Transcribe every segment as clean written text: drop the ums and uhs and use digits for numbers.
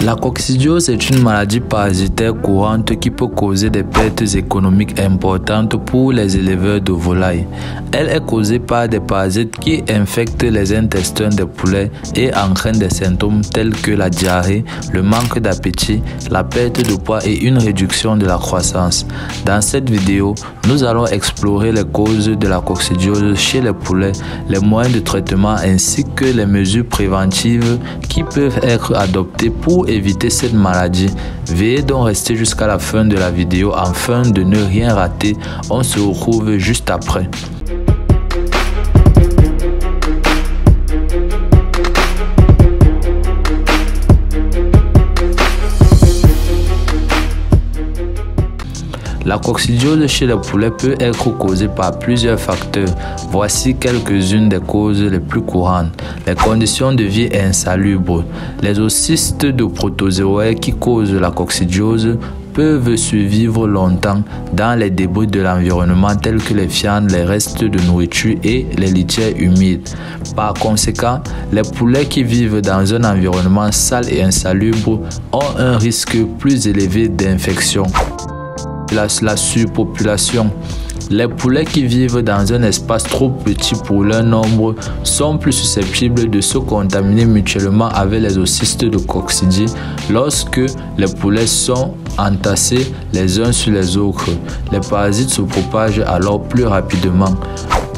La coccidiose est une maladie parasitaire courante qui peut causer des pertes économiques importantes pour les éleveurs de volailles. Elle est causée par des parasites qui infectent les intestins des poulets et entraînent des symptômes tels que la diarrhée, le manque d'appétit, la perte de poids et une réduction de la croissance. Dans cette vidéo, nous allons explorer les causes de la coccidiose chez les poulets, les moyens de traitement ainsi que les mesures préventives qui peuvent être adoptées pour éviter cette maladie. Veuillez donc rester jusqu'à la fin de la vidéo afin de ne rien rater. On se retrouve juste après. La coccidiose chez les poulets peut être causée par plusieurs facteurs. Voici quelques-unes des causes les plus courantes. Les conditions de vie insalubres. Les oocystes de protozoaires qui causent la coccidiose peuvent survivre longtemps dans les débris de l'environnement tels que les fientes, les restes de nourriture et les litières humides. Par conséquent, les poulets qui vivent dans un environnement sale et insalubre ont un risque plus élevé d'infection. La surpopulation. Les poulets qui vivent dans un espace trop petit pour leur nombre sont plus susceptibles de se contaminer mutuellement avec les oocystes de coccidie lorsque les poulets sont entassés les uns sur les autres. Les parasites se propagent alors plus rapidement.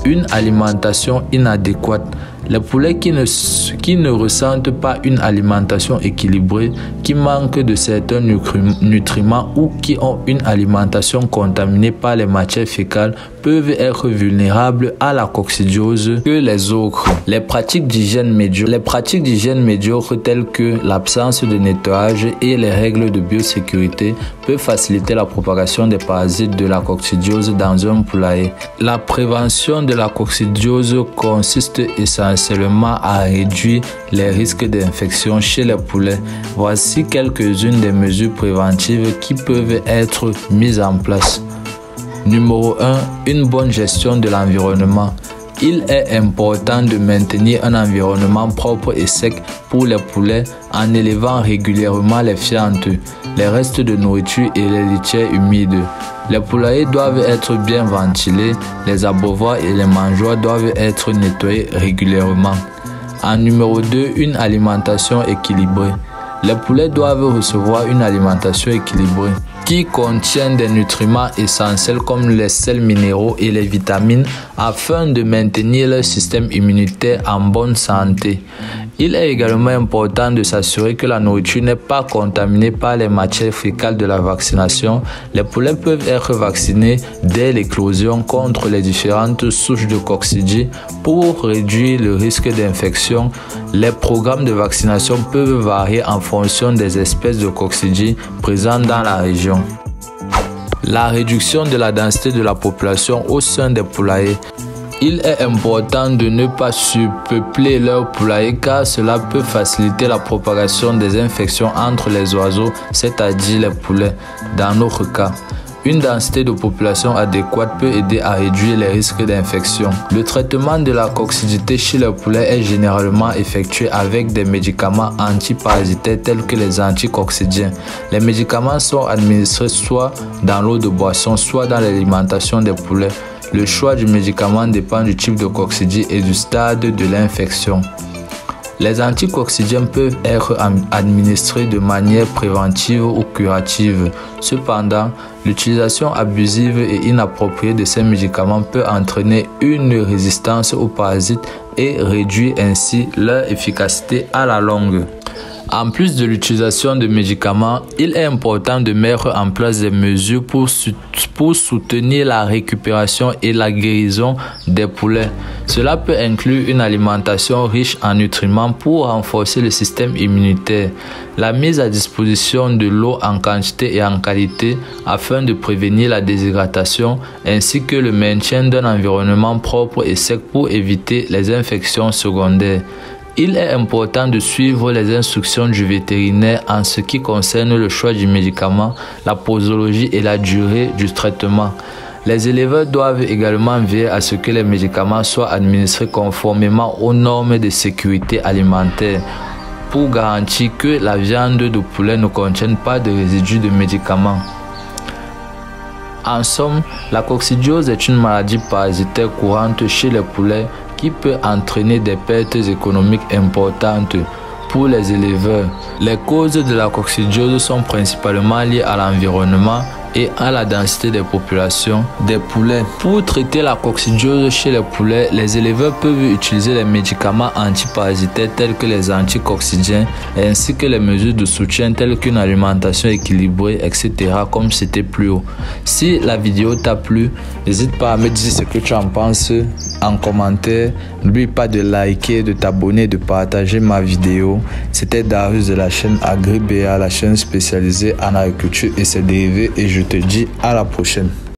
Une alimentation inadéquate. Les poulets qui ne ressentent pas une alimentation équilibrée, qui manquent de certains nutriments ou qui ont une alimentation contaminée par les matières fécales peuvent être vulnérables à la coccidiose que les autres. Les pratiques d'hygiène médiocres telles que l'absence de nettoyage et les règles de biosécurité peuvent faciliter la propagation des parasites de la coccidiose dans un poulailler. La prévention de la coccidiose consiste essentiellement à réduire les risques d'infection chez les poulets. Voici quelques-unes des mesures préventives qui peuvent être mises en place. Numéro 1. Une bonne gestion de l'environnement. Il est important de maintenir un environnement propre et sec pour les poulets en élevant régulièrement les fientes, les restes de nourriture et les litières humides. Les poulaillers doivent être bien ventilés, les abreuvoirs et les mangeoires doivent être nettoyés régulièrement. En numéro 2, une alimentation équilibrée. Les poulets doivent recevoir une alimentation équilibrée qui contient des nutriments essentiels comme les sels minéraux et les vitamines afin de maintenir leur système immunitaire en bonne santé. Il est également important de s'assurer que la nourriture n'est pas contaminée par les matières fécales de la vaccination. Les poulets peuvent être vaccinés dès l'éclosion contre les différentes souches de coccidie pour réduire le risque d'infection. Les programmes de vaccination peuvent varier en fonction des espèces de coccidie présentes dans la région. La réduction de la densité de la population au sein des poulaillers. Il est important de ne pas surpeupler leurs poulaillers car cela peut faciliter la propagation des infections entre les oiseaux, c'est-à-dire les poulets. Dans notre cas, une densité de population adéquate peut aider à réduire les risques d'infection. Le traitement de la coccidité chez les poulets est généralement effectué avec des médicaments antiparasitaires tels que les anticoccidiens. Les médicaments sont administrés soit dans l'eau de boisson, soit dans l'alimentation des poulets. Le choix du médicament dépend du type de coccidie et du stade de l'infection. Les anticoccidiens peuvent être administrés de manière préventive ou curative. Cependant, l'utilisation abusive et inappropriée de ces médicaments peut entraîner une résistance aux parasites et réduire ainsi leur efficacité à la longue. En plus de l'utilisation de médicaments, il est important de mettre en place des mesures pour soutenir la récupération et la guérison des poulets. Cela peut inclure une alimentation riche en nutriments pour renforcer le système immunitaire, la mise à disposition de l'eau en quantité et en qualité afin de prévenir la déshydratation, ainsi que le maintien d'un environnement propre et sec pour éviter les infections secondaires. Il est important de suivre les instructions du vétérinaire en ce qui concerne le choix du médicament, la posologie et la durée du traitement. Les éleveurs doivent également veiller à ce que les médicaments soient administrés conformément aux normes de sécurité alimentaire. pour garantir que la viande de poulet ne contienne pas de résidus de médicaments. En somme, la coccidiose est une maladie parasitaire courante chez les poulets qui peut entraîner des pertes économiques importantes pour les éleveurs. Les causes de la coccidiose sont principalement liées à l'environnement et à la densité des populations des poulets. Pour traiter la coccidiose chez les poulets, les éleveurs peuvent utiliser les médicaments antiparasitaires tels que les anticoccidiens ainsi que les mesures de soutien telles qu'une alimentation équilibrée, etc. comme c'était plus haut. Si la vidéo t'a plu, n'hésite pas à me dire ce que tu en penses en commentaire. N'oublie pas de liker, de t'abonner, de partager ma vidéo. C'était Darius de la chaîne AgriBA, la chaîne spécialisée en agriculture et ses dérivés, et je te dis à la prochaine.